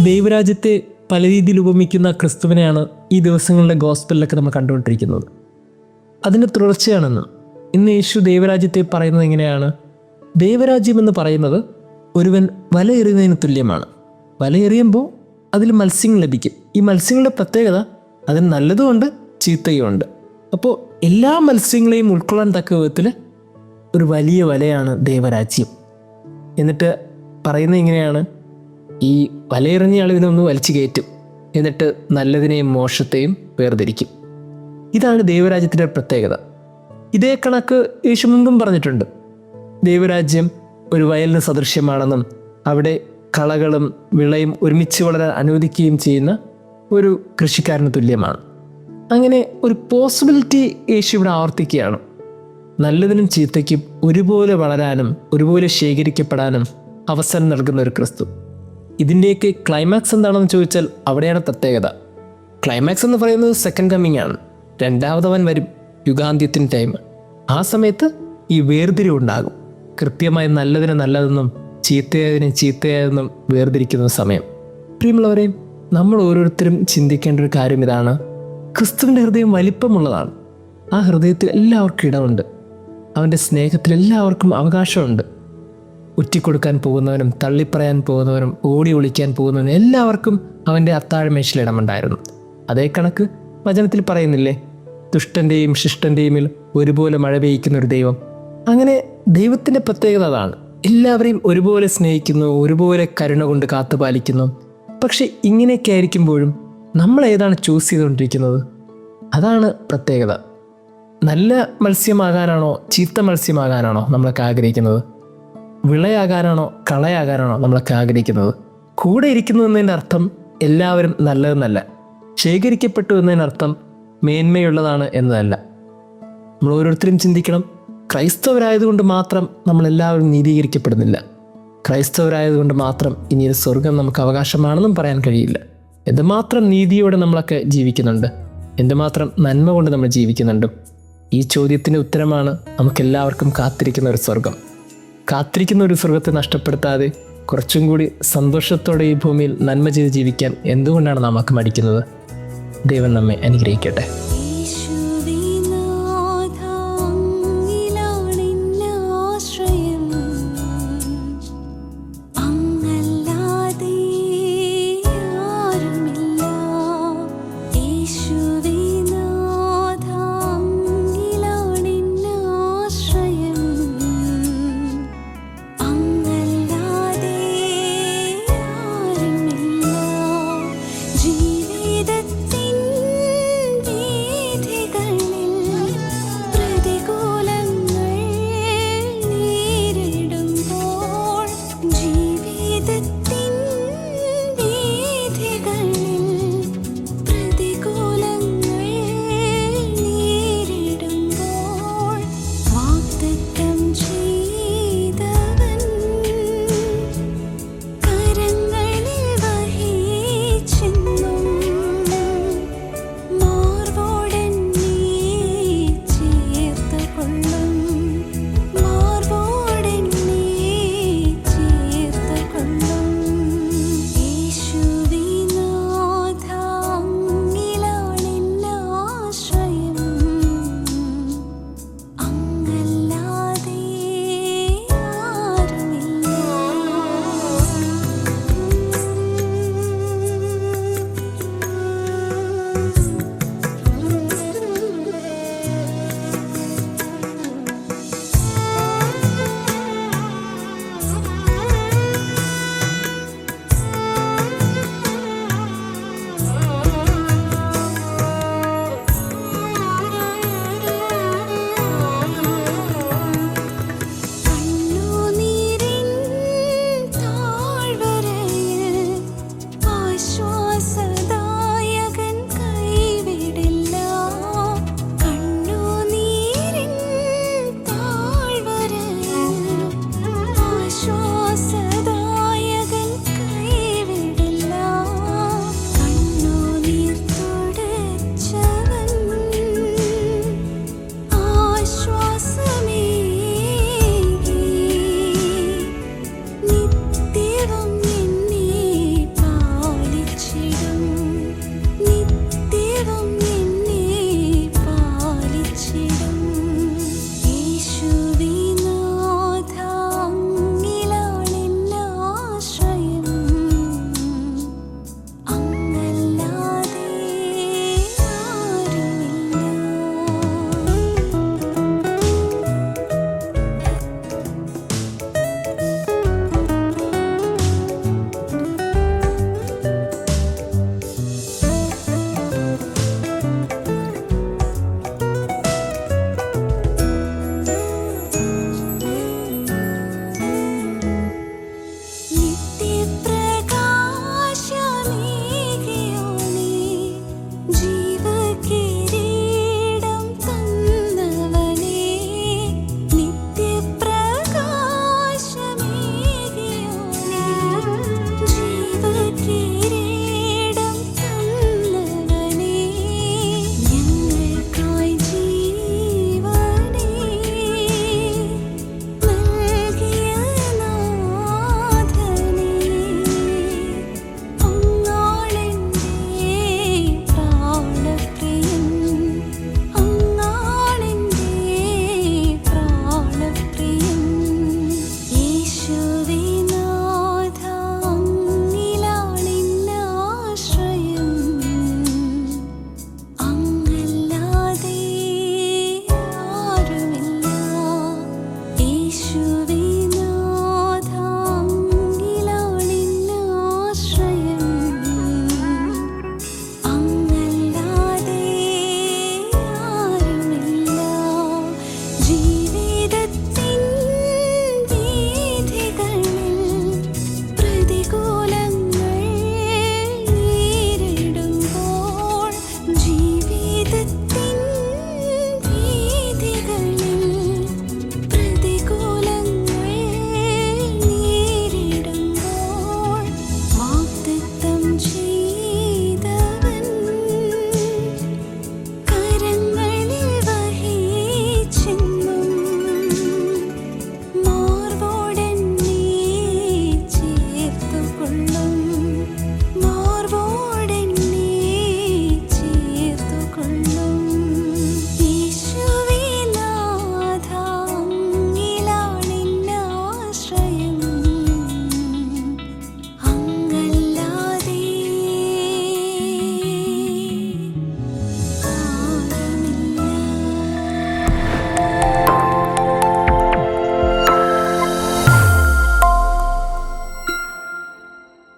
ദൈവരാജ്യത്തെ പല രീതിയിൽ ഉപമിക്കുന്ന ക്രിസ്തുവിനെയാണ് ഈ ദിവസങ്ങളിലെ ഗോസ്പലിലൊക്കെ നമ്മൾ കണ്ടുകൊണ്ടിരിക്കുന്നത്. അതിൻ്റെ തുടർച്ചയാണെന്ന് ഇന്ന് യേശു ദൈവരാജ്യത്തെ പറയുന്നത് എങ്ങനെയാണ്? ദൈവരാജ്യം എന്ന് പറയുന്നത് ഒരുവൻ വലയെറിയുന്നതിന് തുല്യമാണ്. വലയെറിയുമ്പോൾ അതിൽ മത്സ്യങ്ങൾ ലഭിക്കും. ഈ മത്സ്യങ്ങളുടെ പ്രത്യേകത അതിന് നല്ലതുമുണ്ട് ചീത്തയുമുണ്ട്. അപ്പോൾ എല്ലാ മത്സ്യങ്ങളെയും ഉൾക്കൊള്ളാൻ തക്ക വിധത്തിൽ ഒരു വലിയ വലയാണ് ദൈവരാജ്യം. എന്നിട്ട് പറയുന്നത് ഇങ്ങനെയാണ്, ഈ വലയെറിഞ്ഞ ആൾ ഇതിനൊന്ന് വലിച്ചു കയറ്റും, എന്നിട്ട് നല്ലതിനെയും മോശത്തെയും വേർതിരിക്കും. ഇതാണ് ദൈവരാജ്യത്തിൻ്റെ പ്രത്യേകത. ഇതേ കണക്ക് യേശു മുമ്പും പറഞ്ഞിട്ടുണ്ട്. ദൈവരാജ്യം ഒരു വയലിന് സദൃശ്യമാണെന്നും അവിടെ കളകളും വിളയും ഒരുമിച്ച് വളരാൻ അനുവദിക്കുകയും ചെയ്യുന്ന ഒരു കൃഷിക്കാരന് തുല്യമാണ്. അങ്ങനെ ഒരു പോസിബിലിറ്റി യേശു ഇവിടെ ആവർത്തിക്കുകയാണ്. നല്ലതിനും ചീത്തയ്ക്കും ഒരുപോലെ വളരാനും ഒരുപോലെ ശേഖരിക്കപ്പെടാനും അവസരം നൽകുന്ന ഒരു ക്രിസ്തു. ഇതിൻ്റെയൊക്കെ ക്ലൈമാക്സ് എന്താണെന്ന് ചോദിച്ചാൽ അവിടെയാണ് പ്രത്യേകത. ക്ലൈമാക്സ് എന്ന് പറയുന്നത് സെക്കൻഡ് കമ്മിങ് ആണ്. രണ്ടാമതവൻ വരും, യുഗാന്ത്യത്തിൻ്റെ ടൈം. ആ സമയത്ത് ഈ വേർതിരിവുണ്ടാകും. കൃത്യമായി നല്ലതിന് നല്ലതെന്നും ചീത്തയായതിന് ചീത്തയായതെന്നും വേർതിരിക്കുന്ന സമയം. പ്രിയമുള്ളവരെ, നമ്മൾ ഓരോരുത്തരും ചിന്തിക്കേണ്ട ഒരു കാര്യം ഇതാണ്. ക്രിസ്തുവിൻ്റെ ഹൃദയം വലിപ്പമുള്ളതാണ്. ആ ഹൃദയത്തിൽ എല്ലാവർക്കും ഇടമുണ്ട്. അവൻ്റെ സ്നേഹത്തിൽ എല്ലാവർക്കും അവകാശമുണ്ട്. ഉറ്റിക്കൊടുക്കാൻ പോകുന്നവനും തള്ളിപ്പറയാൻ പോകുന്നവനും ഓടി ഒളിക്കാൻ പോകുന്നവനും എല്ലാവർക്കും അവൻ്റെ അത്താഴമേശയിൽ ഇടമുണ്ടായിരുന്നു. അതേ കണക്ക് വചനത്തിൽ പറയുന്നില്ലേ, ദുഷ്ടൻ്റെയും ശിഷ്ടൻ്റെയും ഒരുപോലെ മഴ പെയ്യ്ക്കുന്ന ഒരു ദൈവം. അങ്ങനെ ദൈവത്തിൻ്റെ പ്രത്യേകത അതാണ്. എല്ലാവരെയും ഒരുപോലെ സ്നേഹിക്കുന്നു, ഒരുപോലെ കരുണ കൊണ്ട് കാത്തുപാലിക്കുന്നു. പക്ഷെ ഇങ്ങനെയൊക്കെ ആയിരിക്കുമ്പോഴും നമ്മൾ ഏതാണ് ചൂസ് ചെയ്തുകൊണ്ടിരിക്കുന്നത്? അതാണ് പ്രത്യേകത. നല്ല മത്സ്യമാകാനാണോ ചീത്ത മത്സ്യമാകാനാണോ നമ്മളൊക്കെ ആഗ്രഹിക്കുന്നത്? വിളയാകാനാണോ കളയാകാനാണോ നമ്മളൊക്കെ ആഗ്രഹിക്കുന്നത്? കൂടെ ഇരിക്കുന്നു എന്നതിൻ്റെ അർത്ഥം എല്ലാവരും നല്ലതെന്നല്ല. ശേഖരിക്കപ്പെട്ടു എന്നതിനർത്ഥം മേന്മയുള്ളതാണ് എന്നതല്ല. നമ്മൾ ഓരോരുത്തരും ചിന്തിക്കണം, ക്രൈസ്തവരായതുകൊണ്ട് മാത്രം നമ്മളെല്ലാവരും നീതീകരിക്കപ്പെടുന്നില്ല. ക്രൈസ്തവരായതുകൊണ്ട് മാത്രം ഇനി ഒരു സ്വർഗം നമുക്ക് അവകാശമാണെന്നും പറയാൻ കഴിയില്ല. എന്തുമാത്രം നീതിയോടെ നമ്മളൊക്കെ ജീവിക്കുന്നുണ്ട്, എന്തുമാത്രം നന്മ കൊണ്ട് നമ്മൾ ജീവിക്കുന്നുണ്ട്. ഈ ചോദ്യത്തിൻ്റെ ഉത്തരമാണ് നമുക്കെല്ലാവർക്കും കാത്തിരിക്കുന്ന ഒരു സ്വർഗം. കാത്തിരിക്കുന്ന ഒരു സ്വർഗത്തെ നഷ്ടപ്പെടുത്താതെ കുറച്ചും കൂടി സന്തോഷത്തോടെ ഈ ഭൂമിയിൽ നന്മ ചെയ്ത് ജീവിക്കാൻ എന്തുകൊണ്ടാണ് നമുക്ക് മടിക്കുന്നത്? ദൈവം നമ്മെ അനുഗ്രഹിക്കട്ടെ.